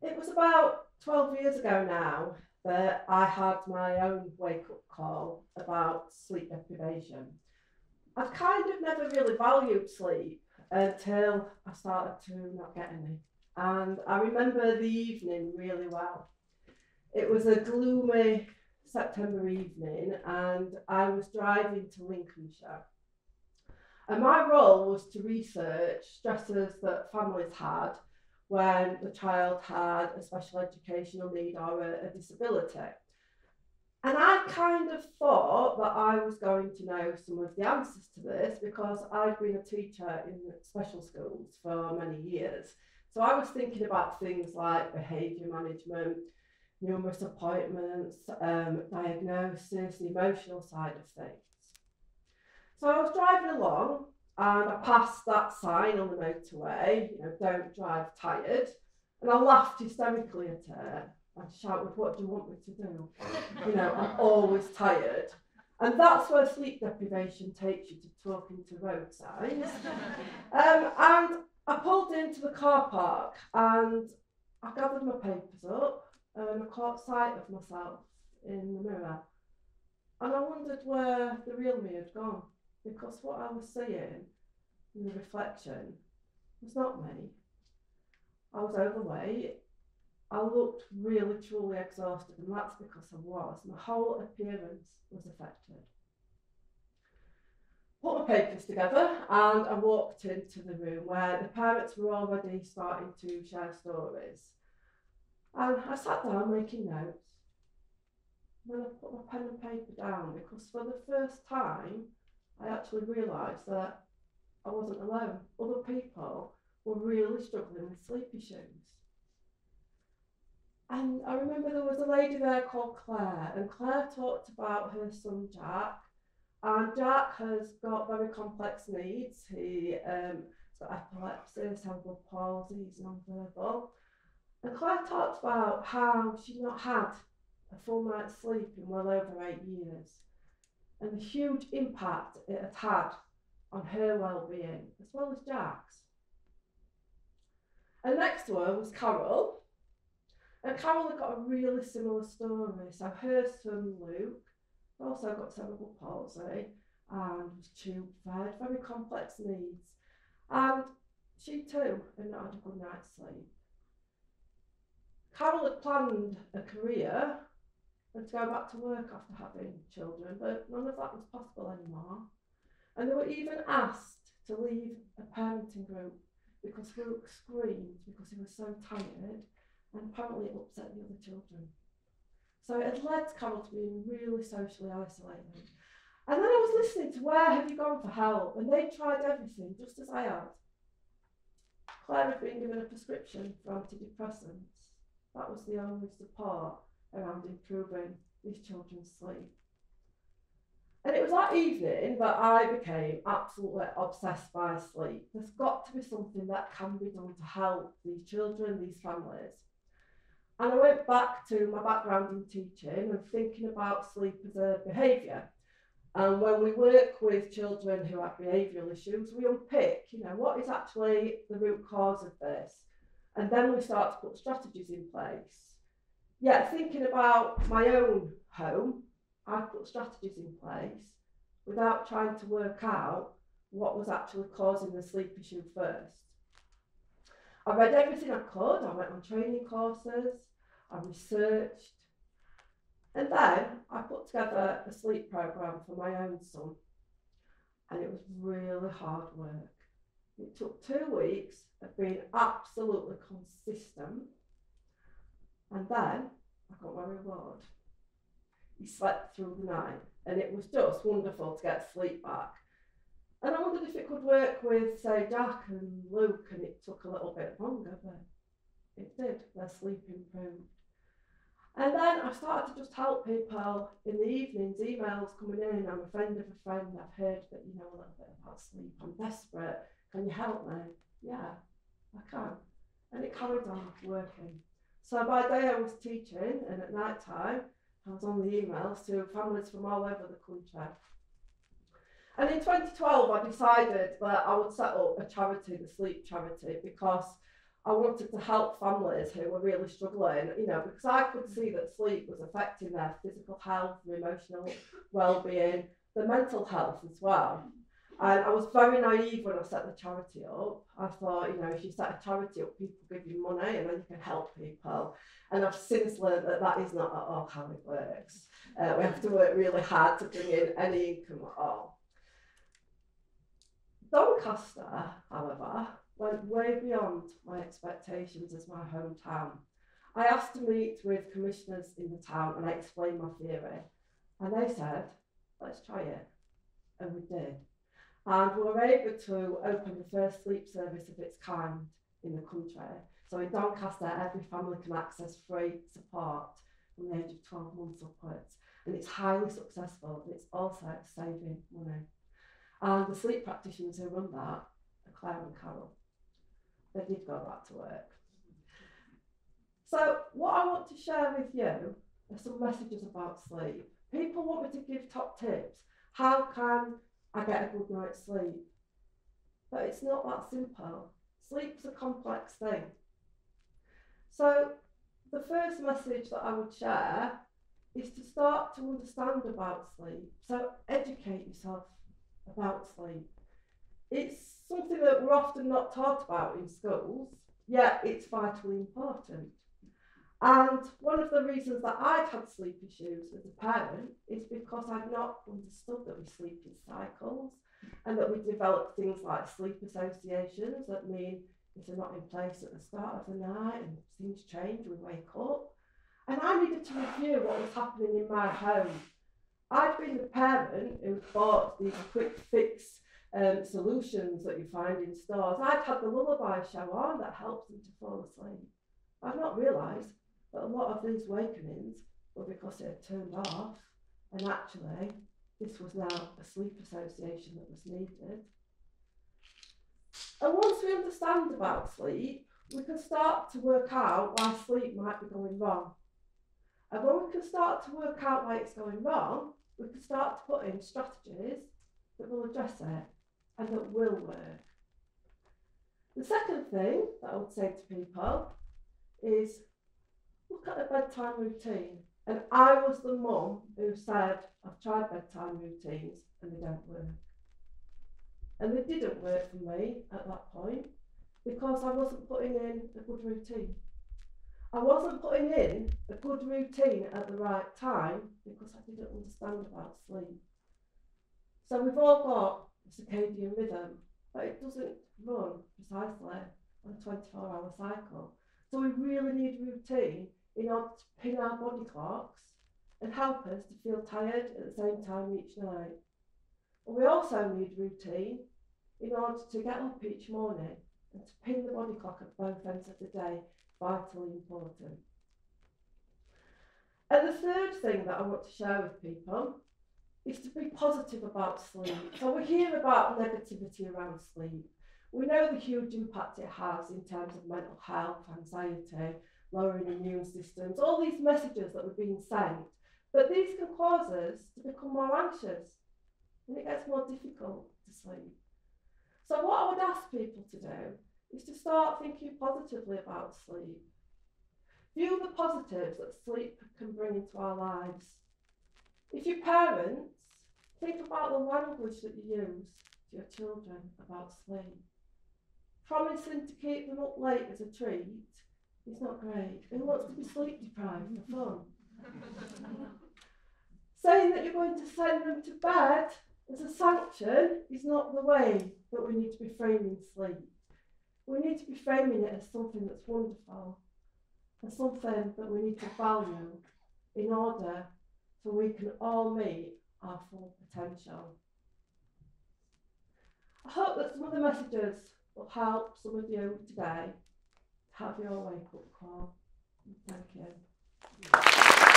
It was about 12 years ago now that I had my own wake-up call about sleep deprivation. I'd kind of never really valued sleep until I started to not get any. And I remember the evening really well. It was a gloomy September evening, and I was driving to Lincolnshire. And my role was to research stresses that families had when the child had a special educational need or a disability. And I kind of thought that I was going to know some of the answers to this because I'd been a teacher in special schools for many years. So I was thinking about things like behaviour management, numerous appointments, diagnosis, the emotional side of things. So I was driving along and I passed that sign on the motorway, don't drive tired. And I laughed hysterically at her and shouted, what do you want me to do? I'm always tired. And that's where sleep deprivation takes you, to talking to road signs. And I pulled into the car park and I gathered my papers up and I caught sight of myself in the mirror. And I wondered where the real me had gone, because what I was seeing in the reflection was not me. I was overweight. I looked really, truly exhausted, and that's because I was. My whole appearance was affected. Put my papers together and I walked into the room where the parents were already starting to share stories. And I sat down making notes. Then I put my pen and paper down because for the first time I actually realised that I wasn't alone. Other people were really struggling with sleep issues. And I remember there was a lady there called Claire, and Claire talked about her son Jack. And Jack has got very complex needs. He's got epilepsy, cerebral palsy, he's non-verbal. And Claire talked about how she'd not had a full night's sleep in well over 8 years, and the huge impact it had had on her well-being, as well as Jack's. And next to her was Carol, and Carol had got a really similar story. So her son Luke also got cerebral palsy and was tube fed, very complex needs. And she too had not had a good night's sleep. Carol had planned a career and to go back to work after having children, but none of that was possible anymore. And they were even asked to leave a parenting group because Luke screamed because he was so tired, and apparently it upset the other children. So it had led Carol to being really socially isolated. And then I was listening to where have you gone for help, and they tried everything just as I had. Claire had been given a prescription for antidepressants. That was the only support around improving these children's sleep. And it was that evening that I became absolutely obsessed by sleep. There's got to be something that can be done to help these children, these families. And I went back to my background in teaching and thinking about sleep as a behaviour. And when we work with children who have behavioural issues, we unpick, what is actually the root cause of this? And then we start to put strategies in place. Yeah, thinking about my own home, I put strategies in place without trying to work out what was actually causing the sleep issue first. I read everything I could. I went on training courses, I researched, and then I put together a sleep programme for my own son. And it was really hard work. It took 2 weeks of being absolutely consistent. And then I got my reward. He slept through the night, and it was just wonderful to get sleep back. And I wondered if it could work with, say, Jack and Luke, and it took a little bit longer, but it did. Their sleep improved. And then I started to just help people in the evenings, emails coming in. I'm a friend of a friend. I've heard that you know a little bit about sleep. I'm desperate. Can you help me? Yeah, I can. And it carried on working. So by day I was teaching, and at night time I was on the emails to families from all over the country. And in 2012 I decided that I would set up a charity, the Sleep Charity, because I wanted to help families who were really struggling, you know, because I could see that sleep was affecting their physical health, their emotional well-being, their mental health as well. And I was very naive when I set the charity up. I thought, you know, if you set a charity up, people give you money and then you can help people. And I've since learned that that is not at all how it works. We have to work really hard to bring in any income at all. Doncaster, however, went way beyond my expectations as my hometown. I asked to meet with commissioners in the town and I explained my theory. And they said, let's try it. And we did. And we were able to open the first sleep service of its kind in the country. So in Doncaster, every family can access free support from the age of 12 months upwards. And it's highly successful, and it's also saving money. And the sleep practitioners who run that are Claire and Carol. They did go back to work. So what I want to share with you are some messages about sleep. People want me to give top tips. How can I get a good night's sleep? But it's not that simple. Sleep's a complex thing. So the first message that I would share is to start to understand about sleep. So educate yourself about sleep. It's something that we're often not taught about in schools, yet it's vitally important. And one of the reasons that I'd had sleep issues as a parent is because I'd not understood that we sleep in cycles and that we develop things like sleep associations that mean if they're not in place at the start of the night and things change, we wake up. And I needed to review what was happening in my home. I'd been the parent who bought these quick fix solutions that you find in stores. I'd had the lullaby show on that helps them to fall asleep. I'd not realised that a lot of these wakenings were because it had turned off, and actually this was now a sleep association that was needed. And once we understand about sleep, we can start to work out why sleep might be going wrong. And when we can start to work out why it's going wrong, we can start to put in strategies that will address it and that will work. The second thing that I would say to people is look at a bedtime routine. And I was the mum who said, I've tried bedtime routines and they don't work. And they didn't work for me at that point because I wasn't putting in a good routine. I wasn't putting in a good routine at the right time because I didn't understand about sleep. So we've all got a circadian rhythm, but it doesn't run precisely on a 24-hour cycle. So we really need routine in order to pin our body clocks and help us to feel tired at the same time each night. And we also need routine in order to get up each morning and to pin the body clock at both ends of the day. Vitally important. And the third thing that I want to share with people is to be positive about sleep. So we hear about negativity around sleep. We know the huge impact it has in terms of mental health, anxiety, lowering immune systems, all these messages that we're being sent. But these can cause us to become more anxious and it gets more difficult to sleep. So what I would ask people to do is to start thinking positively about sleep. View the positives that sleep can bring into our lives. If you're parents, think about the language that you use to your children about sleep. Promising to keep them up late as a treat is not great. Who wants to be sleep deprived for fun? Saying that you're going to send them to bed as a sanction is not the way that we need to be framing sleep. We need to be framing it as something that's wonderful, as something that we need to value in order so we can all meet our full potential. I hope that some of the messages will help some of you today to have your wake-up call. Thank you.